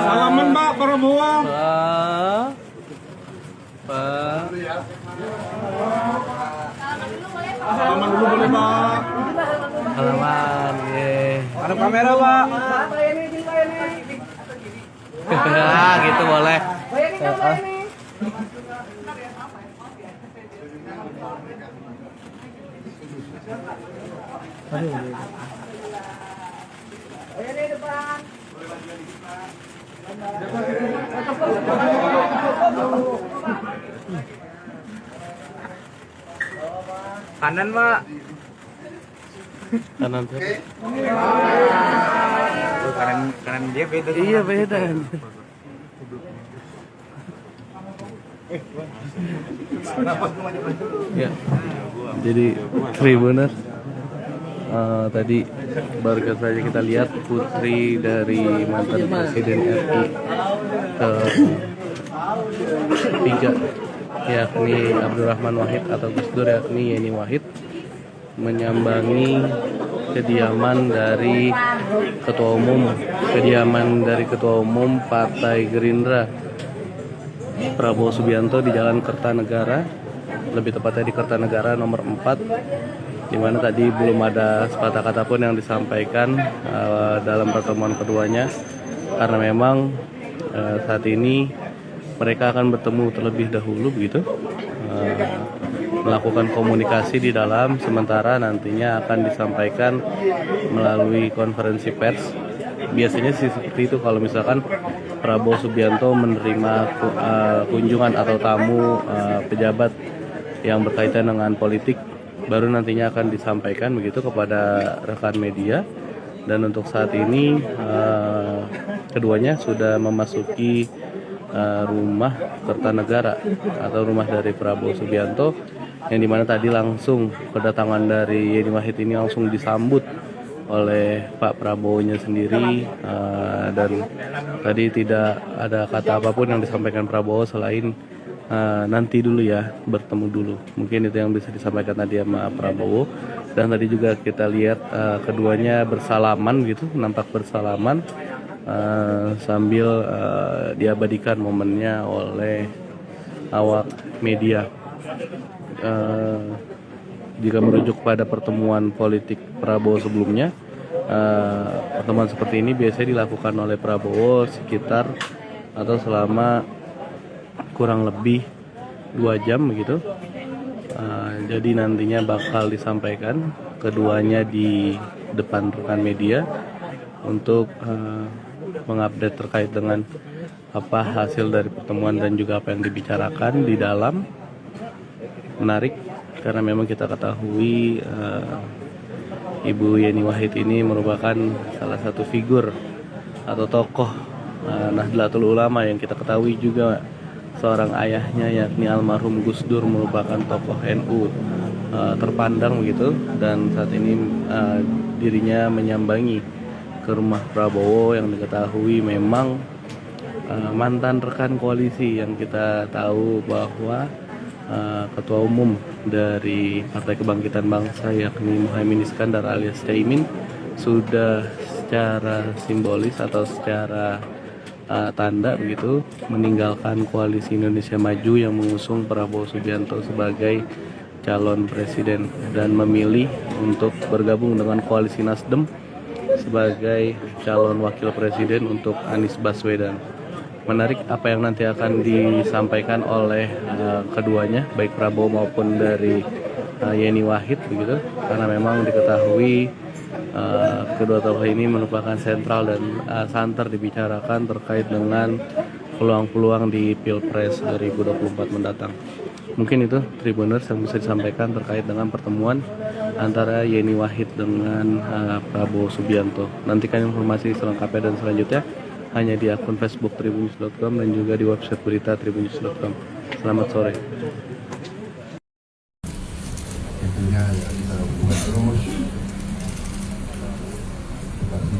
Salaman Pak Prabowo. Pak. Salaman dulu boleh Pak. Salaman, ye. Ada kamera Pak. Gitu boleh. Kanan Pak. Kanan tuh. Kanan dia beda. Iya beda. Ya. Jadi Tribuners, tadi baru saja kita lihat putri dari mantan Presiden RI ketiga, yakni Abdurrahman Wahid atau Gus Dur, yakni Yeni Wahid, menyambangi kediaman dari Ketua Umum Partai Gerindra Prabowo Subianto di Jalan Kertanegara, lebih tepatnya di Kertanegara nomor 4, di mana tadi belum ada sepatah kata pun yang disampaikan dalam pertemuan keduanya, karena memang saat ini mereka akan bertemu terlebih dahulu begitu, melakukan komunikasi di dalam, sementara nantinya akan disampaikan melalui konferensi pers. Biasanya sih seperti itu kalau misalkan Prabowo Subianto menerima kunjungan atau tamu pejabat yang berkaitan dengan politik, baru nantinya akan disampaikan begitu kepada rekan media. Dan untuk saat ini keduanya sudah memasuki rumah Kertanegara atau rumah dari Prabowo Subianto, yang dimana tadi langsung kedatangan dari Yeni Wahid ini langsung disambut oleh Pak Prabowo-nya sendiri, dan tadi tidak ada kata apapun yang disampaikan Prabowo selain nanti dulu ya, bertemu dulu. Mungkin itu yang bisa disampaikan tadi sama Prabowo. Dan tadi juga kita lihat keduanya bersalaman gitu, nampak bersalaman sambil diabadikan momennya oleh awak media. Jika merujuk pada pertemuan politik Prabowo sebelumnya, pertemuan seperti ini biasanya dilakukan oleh Prabowo sekitar atau selama kurang lebih 2 jam begitu. Jadi nantinya bakal disampaikan keduanya di depan rekan media untuk mengupdate terkait dengan apa hasil dari pertemuan dan juga apa yang dibicarakan di dalam. Menarik karena memang kita ketahui Ibu Yeni Wahid ini merupakan salah satu figur atau tokoh Nahdlatul Ulama yang kita ketahui juga seorang ayahnya yakni almarhum Gus Dur merupakan tokoh NU terpandang begitu, dan saat ini dirinya menyambangi ke rumah Prabowo yang diketahui memang mantan rekan koalisi, yang kita tahu bahwa Ketua Umum dari Partai Kebangkitan Bangsa yakni Muhaimin Iskandar alias Caimin sudah secara simbolis atau secara tanda begitu meninggalkan koalisi Indonesia Maju yang mengusung Prabowo Subianto sebagai calon presiden dan memilih untuk bergabung dengan koalisi Nasdem sebagai calon wakil presiden untuk Anies Baswedan. Menarik apa yang nanti akan disampaikan oleh keduanya, baik Prabowo maupun dari Yeni Wahid begitu, karena memang diketahui kedua tokoh ini merupakan sentral dan santer dibicarakan terkait dengan peluang-peluang di Pilpres 2024 mendatang. Mungkin itu Tribuners yang bisa disampaikan terkait dengan pertemuan antara Yeni Wahid dengan Prabowo Subianto. Nantikan informasi selengkapnya dan selanjutnya hanya di akun Facebook tribunnews.com dan juga di website berita tribunnews.com. Selamat sore. Intinya ya kita buat terus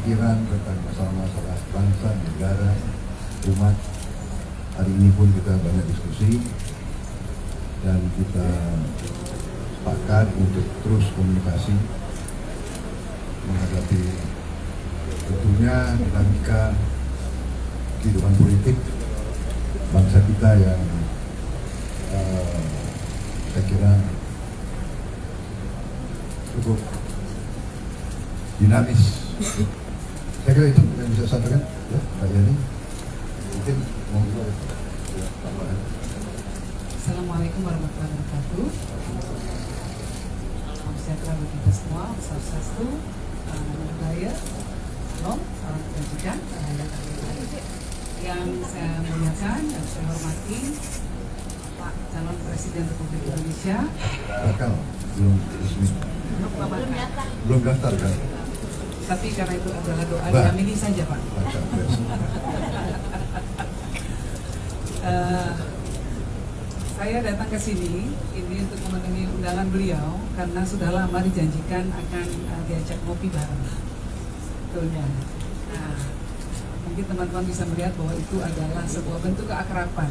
pikiran tentang masalah-masalah bangsa, negara, umat. Hari ini pun kita banyak diskusi dan kita sepakat untuk terus komunikasi menghadapi tentunya dinamika kehidupan politik bangsa kita yang saya kira cukup dinamis. Saya kira itu yang bisa saya sampaikan, ya, Mbak Yani. Mungkin monggo ya, tambahan. Assalamualaikum warahmatullahi wabarakatuh. Salam sejahtera bagi kita semua. Swastiastu, Namo Buddhaya, Salam, salam kebajikan. Yang saya muliakan dan saya hormati Pak Calon Presiden Republik Indonesia. Bakal belum resmi, belum daftar kan? Tapi karena itu adalah doa Bah. diamini saja Pak. Bakal pres. Saya datang ke sini ini untuk memenuhi undangan beliau karena sudah lama dijanjikan akan diajak ngopi bareng. Betulnya. Nah, mungkin teman-teman bisa melihat bahwa itu adalah sebuah bentuk keakraban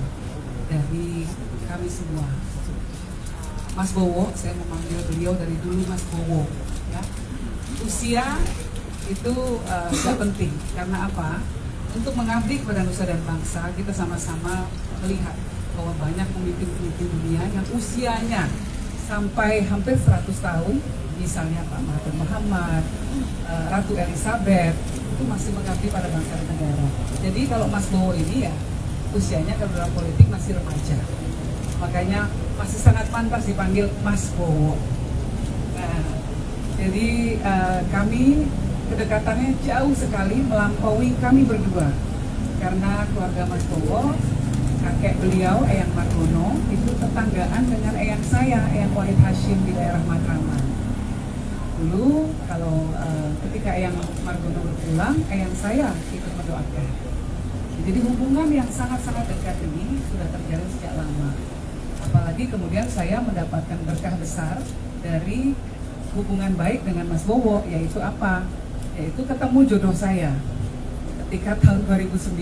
dari kami semua. Mas Bowo, saya memanggil beliau dari dulu Mas Bowo. Ya. Usia itu gak penting karena apa? Untuk mengabdi kepada nusa dan bangsa, kita sama-sama melihat bahwa banyak pemimpin-pemimpin dunia yang usianya sampai hampir 100 tahun, misalnya Pak Mahathir Muhammad, Ratu Elizabeth, itu masih mengabdi pada bangsa dan negara. Jadi kalau Mas Bowo ini ya usianya kalau dalam politik masih remaja, makanya masih sangat pantas dipanggil Mas Bowo. Nah, jadi kami kedekatannya jauh sekali melampaui kami berdua, karena keluarga Mas Bowo, kakek beliau, Eyang Margono, itu tetanggaan dengan eyang saya, Eyang Wahid Hashim di daerah Matraman. Dulu kalau ketika Eyang Margono berpulang, eyang saya ikut mendoakan. Jadi hubungan yang sangat-sangat dekat ini sudah terjalin sejak lama. Apalagi kemudian saya mendapatkan berkah besar dari hubungan baik dengan Mas Bowo, yaitu apa? Yaitu ketemu jodoh saya. Ketika tahun 2009,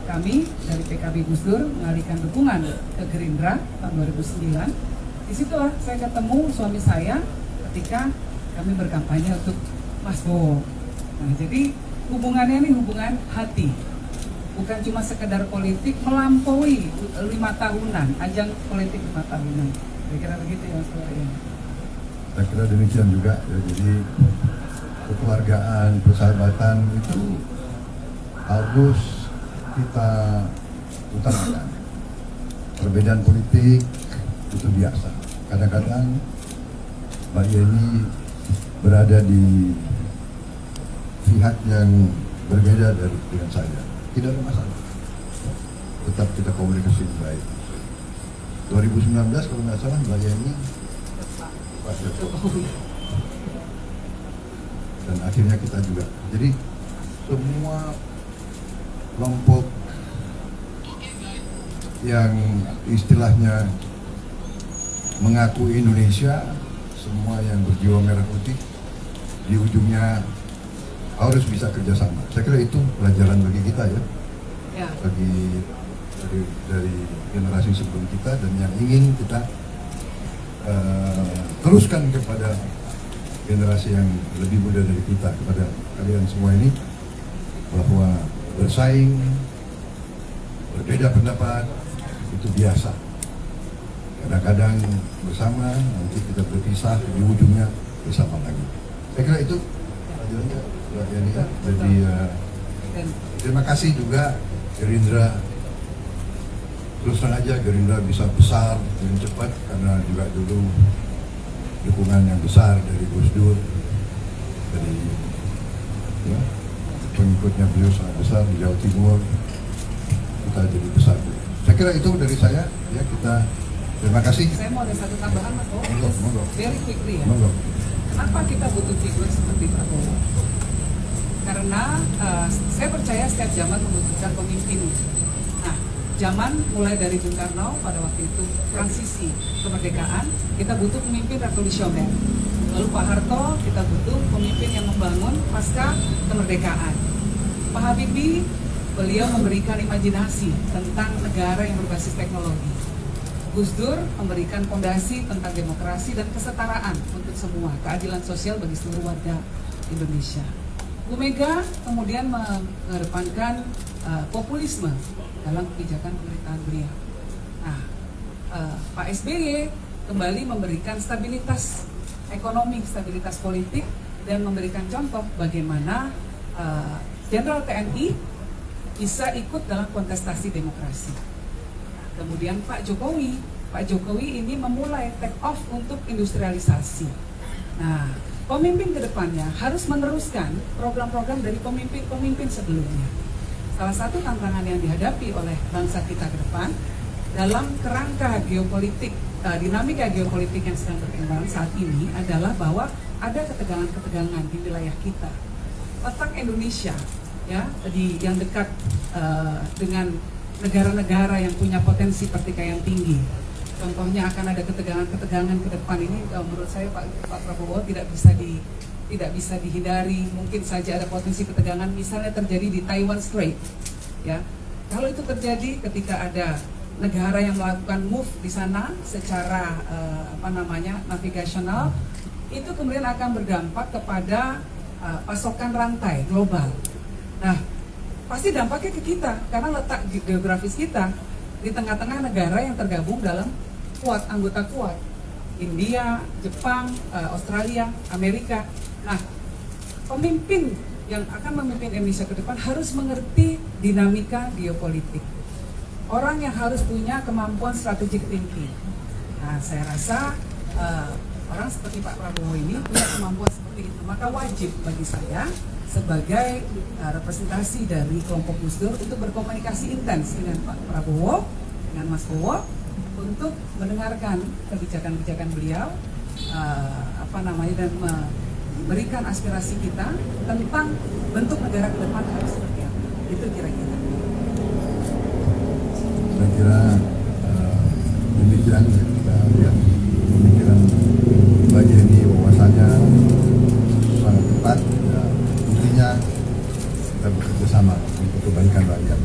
kami dari PKB Gus Dur mengalihkan dukungan ke Gerindra tahun 2009. Disitulah saya ketemu suami saya ketika kami berkampanye untuk Mas Bowo. Nah, jadi hubungannya ini hubungan hati, bukan cuma sekedar politik melampaui 5 tahunan, ajang politik 5 tahunan. Kira-kira begitu ya Mas Bowo. Saya kira demikian juga ya, jadi kekeluargaan, persahabatan itu harus kita utamakan. Perbedaan politik itu biasa. Kadang-kadang Mbak Yeni berada di pihak yang berbeda dengan saya. Tidak ada masalah. Tetap kita komunikasi baik. 2019 kalau nggak salah Mbak Yeni Pak Jokowi. Dan akhirnya kita juga. Jadi semua kelompok yang istilahnya mengaku Indonesia, semua yang berjiwa merah putih, di ujungnya harus bisa kerjasama. Saya kira itu pelajaran bagi kita ya, bagi dari generasi sebelum kita dan yang ingin kita teruskan kepada generasi yang lebih muda dari kita, kepada kalian semua ini, bahwa bersaing, berbeda pendapat itu biasa. Kadang-kadang bersama, nanti kita berpisah, di ujungnya bersama lagi. Saya kira itu pelajarannya, Mbak Yani ya. Jadi terima kasih juga Gerindra. Terus terang aja Gerindra bisa besar dan cepat karena juga dulu dukungan yang besar dari Gus Dur, dari ya, pengikutnya beliau sangat besar di Jawa Timur, kita jadi besar. Saya kira itu dari saya, ya kita terima kasih. Saya mau ada satu tambahan Mas Bowo. Monggo. Very quickly ya. Monggo. Kenapa kita butuh figur seperti Prabowo? Karena saya percaya setiap zaman membutuhkan pemimpin. Nah, zaman mulai dari Bung Karno pada waktu itu transisi kemerdekaan, kita butuh pemimpin revolusioner. Lalu Pak Harto, kita butuh pemimpin yang membangun pasca kemerdekaan. Pak Habibie, beliau memberikan imajinasi tentang negara yang berbasis teknologi. Gus Dur memberikan fondasi tentang demokrasi dan kesetaraan untuk semua, keadilan sosial bagi seluruh warga Indonesia. Bu Mega kemudian mengedepankan populisme dalam kebijakan pemerintahan beliau. Nah, Pak SBY kembali memberikan stabilitas ekonomi, stabilitas politik, dan memberikan contoh bagaimana Jenderal TNI bisa ikut dalam kontestasi demokrasi. Kemudian Pak Jokowi ini memulai take off untuk industrialisasi. Nah, pemimpin kedepannya harus meneruskan program-program dari pemimpin sebelumnya. Salah satu tantangan yang dihadapi oleh bangsa kita ke depan dalam kerangka geopolitik, dinamika geopolitik yang sedang berkembang saat ini adalah bahwa ada ketegangan-ketegangan di wilayah kita. Letak Indonesia, ya, yang dekat dengan negara-negara yang punya potensi pertikaian tinggi. Contohnya akan ada ketegangan-ketegangan ke depan ini, menurut saya Pak Prabowo tidak bisa dihindari. Mungkin saja ada potensi ketegangan, misalnya terjadi di Taiwan Strait. Ya, kalau itu terjadi ketika ada negara yang melakukan move di sana secara navigasional, itu kemudian akan berdampak kepada pasokan rantai global. Nah, pasti dampaknya ke kita karena letak geografis kita di tengah-tengah negara yang tergabung dalam anggota kuat, India, Jepang, Australia, Amerika. Nah, pemimpin yang akan memimpin Indonesia ke depan harus mengerti dinamika geopolitik. Orang yang harus punya kemampuan strategic thinking. Nah, saya rasa orang seperti Pak Prabowo ini punya kemampuan seperti itu. Maka wajib bagi saya sebagai representasi dari kelompok Gus Dur untuk berkomunikasi intens dengan Pak Prabowo, dengan Mas Bowo, untuk mendengarkan kebijakan-kebijakan beliau, dan memberikan aspirasi kita tentang bentuk negara ke depan harus seperti apa. Itu kira-kira. Saya kira demikian kita lihat pemikiran Mbak Yeni, wawasannya sangat tepat. Ya, intinya kita bekerja sama untuk kebaikan rakyat.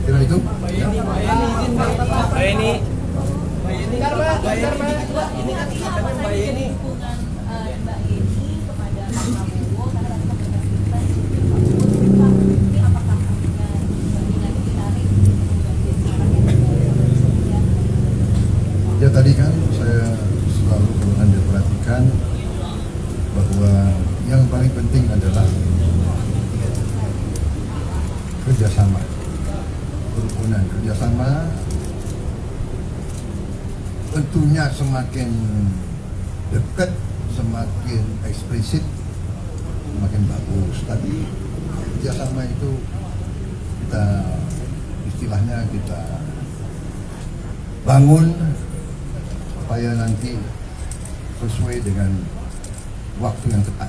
Kira itu? Mbak Yeni. Ya tadi kan saya selalu Anda perhatikan bahwa yang paling penting adalah kerjasama, kerukunan, kerjasama. Tentunya semakin dekat, semakin eksplisit, semakin bagus. Tapi kerjasama itu istilahnya kita bangun supaya nanti sesuai dengan waktu yang tepat,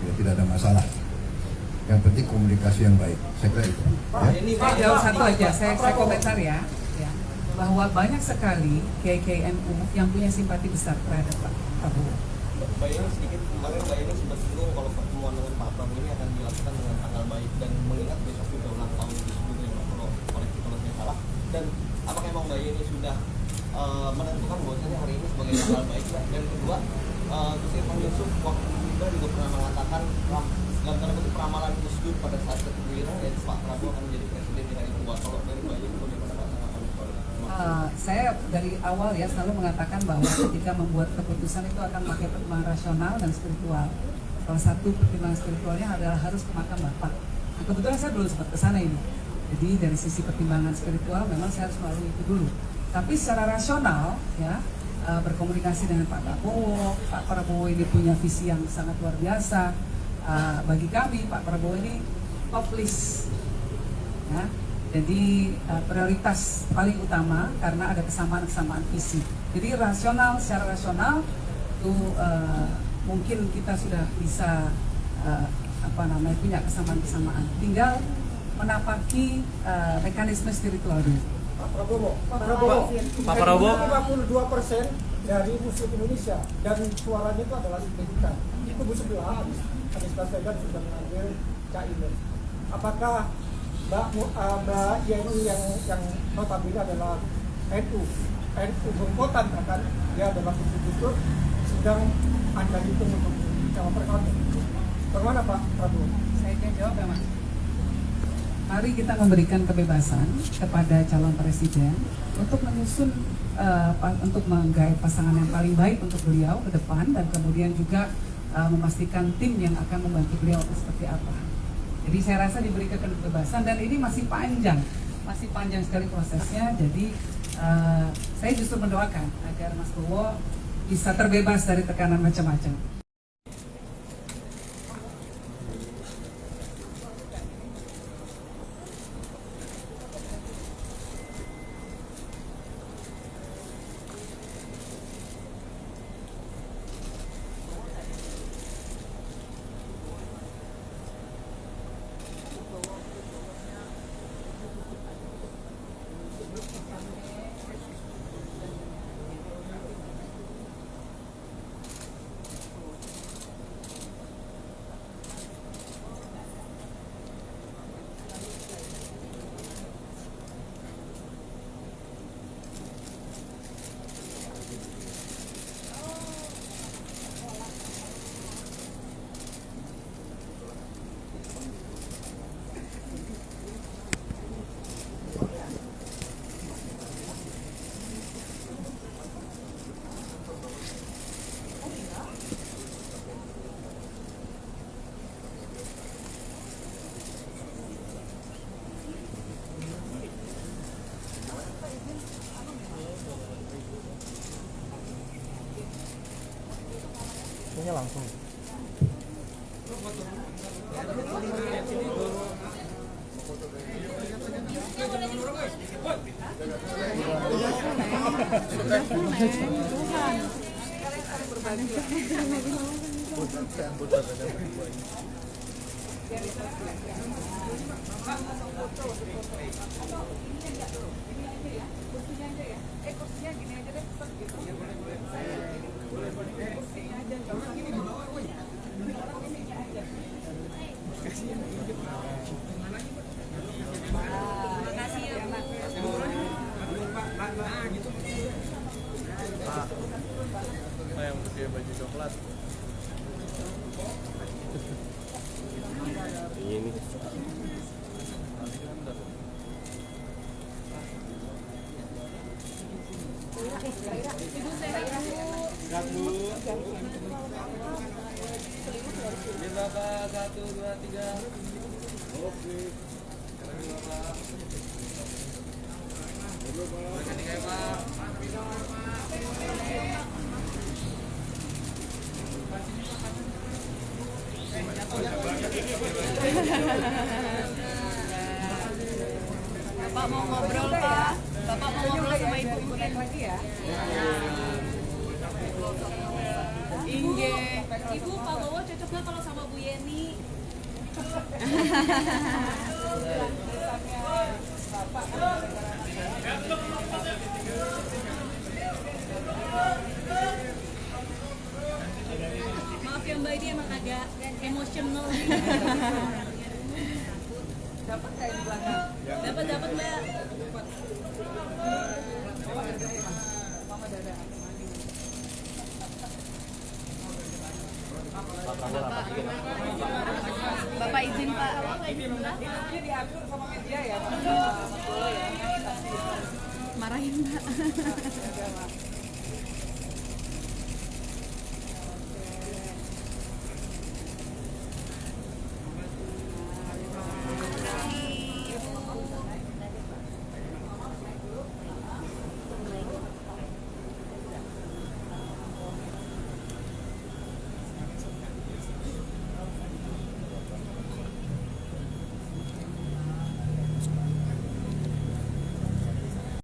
ya, tidak ada masalah. Yang penting komunikasi yang baik. Saya kira itu. Ya. Ini jauh satu aja, saya komentar ya, bahwa banyak sekali kiai-kiai NU yang punya simpati besar terhadap Pak Prabowo. Mbak Yeni sedikit, kemarin Mbak Yeni sempat singgung kalau pertemuan dengan Pak Prabowo ini akan dilakukan dengan tanggal baik dan mengingat besok juga ulang tahun disebutnya kalau koreksi kalau saya salah. Dan apakah memang Mbak Yeni sudah menentukan bahwasanya hari ini sebagai tanggal baik? Dan kedua, Gus Irfan Yusuf waktu juga pernah mengatakan dalam tanda kutip ramalan Gus Dur pada saat kepemimpinan yaitu Pak Prabowo akan menjadi presiden di hari kedua. Kalau dari Mbak Yeni bagaimana Pak? Saya dari awal ya selalu mengatakan bahwa ketika membuat keputusan itu akan pakai pertimbangan rasional dan spiritual. Salah satu pertimbangan spiritualnya adalah harus ke makam Bapak. Nah, kebetulan saya belum sempat ke sana ini. Jadi dari sisi pertimbangan spiritual memang saya harus melalui itu dulu. Tapi secara rasional ya berkomunikasi dengan Pak Prabowo. Pak Prabowo ini punya visi yang sangat luar biasa. Bagi kami Pak Prabowo ini top list. Ya. Jadi prioritas paling utama karena ada kesamaan visi. Jadi secara rasional itu mungkin kita sudah bisa punya kesamaan. Tinggal menapaki mekanisme spiritual dulu. Pak Prabowo 52% dari Muslim Indonesia dan suaranya itu adalah signifikan. Itu bersebelahan. Anies Baswedan sudah mengambil Caimin. Apakah Mbak Yeni yang notabene adalah NU Bengkotan bahkan dia adalah betul-betul sedang Anda hitung untuk cawapres Anda. Bagaimana Pak Prabowo? Saya jawab ya Mas. Mari kita memberikan kebebasan kepada calon presiden untuk menyusun untuk menggait pasangan yang paling baik untuk beliau ke depan, dan kemudian juga memastikan tim yang akan membantu beliau seperti apa. Jadi saya rasa diberikan kebebasan, dan ini masih panjang sekali prosesnya. Jadi saya justru mendoakan agar Mas Bowo bisa terbebas dari tekanan macam-macam. Langsung. Yang pakai baju coklat. Ini. Bapak 1, 2, 3. Oke. Bapak mau ngobrol Pak, Bapak mau ngobrol sama Ibu mungkin lagi ya. Inge, Ibu Pak Bowo cocok nggak kalau sama Bu Yeni? Maaf ya Mbak, ini emang agak emosional. Dapat kayak di belakang. Dapat Mbak. Mama Dada. Bapak izin Pak. Ini diatur sama media ya. Marahin Mbak.